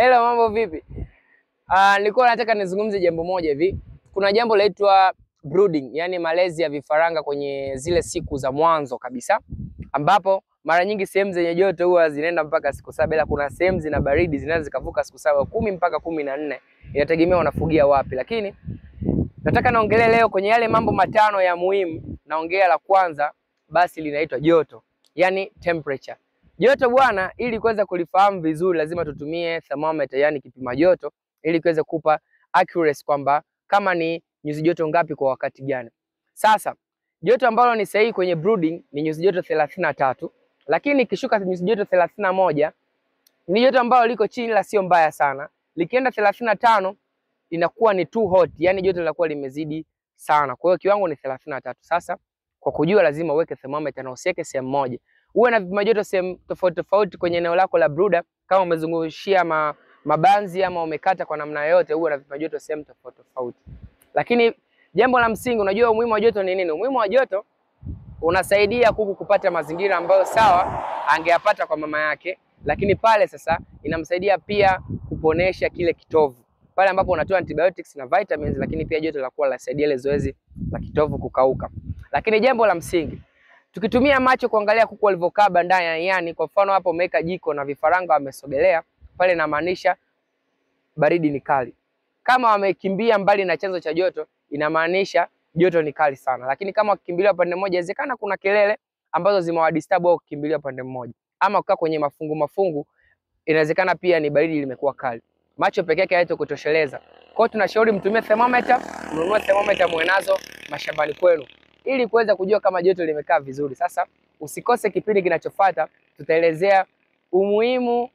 Hello, mambo vipi? Nilikuwa nataka nizungumze jambo moja hivi. Kuna jambo laitwa brooding, yani malezi ya vifaranga kwenye zile siku za mwanzo kabisa, ambapo mara nyingi sehemu zenye joto huwa zinaenda mpaka siku 7, ila kuna sehemu zina baridi zinaweza zikavuka siku 7, 10 mpaka 14. Inategemea wanafugia wapi. Lakini nataka naongelea leo kwenye yale mambo matano ya muhimu. Naongea la kwanza, basi linaitwa joto, yani temperature. Joto bwana, ili kuweza kulifahamu vizuri lazima tutumie thermometer, yani kipima joto, ili kuweza kupa accuracy kwamba kama ni nyuzi joto ngapi kwa wakati gani. Sasa joto ambalo ni sahihi kwenye brooding ni nyuzi joto 33, lakini ikishuka nyuzi joto 31 ni joto ambalo liko chini la sio mbaya sana. Likienda 35 inakuwa ni too hot, yani joto linakuwa limezidi sana. Kwa hiyo kiwango ni 33. Sasa kwa kujua lazima uweke thermometer na usiweke sehemu moja. Uwe na vipima joto sehemu tofauti tofauti kwenye eneo lako la brooder. Kama umezungushia mabanzi ama umekata kwa namna yoyote, uwe na vipima joto sehemu tofauti tofauti. Lakini jambo la msingi, unajua umuhimu wa joto ni nini? Umuhimu wa joto unasaidia kuku kupata mazingira ambayo sawa angeyapata kwa mama yake, lakini pale sasa inamsaidia pia kuponesha kile kitovu pale ambapo unatoa antibiotics na vitamins, lakini pia joto la kuwa linasaidia ile zoezi la kitovu kukauka. Lakini jambo la msingi, tukitumia macho kuangalia kuku walivyokaa bandani, yani kwa mfano hapo umeweka jiko na vifaranga wamesogelea pale, inamaanisha baridi ni kali. Kama wamekimbia mbali na chanzo cha joto, inamaanisha joto ni kali sana. Lakini kama wakikimbilia pande moja, inawezekana kuna kelele ambazo zimewadisturb au kukimbilia pande moja, ama kukaa kwenye mafungu, inawezekana pia ni baridi limekuwa kali. Macho pekee yake hayatokutosheleza. Kwa hiyo tunashauri mtumie thermometer, mnunue thermometer mwenazo mashambani kwenu ili kuweza kujua kama joto limekaa vizuri. Sasa usikose kipindi kinachofuata, tutaelezea umuhimu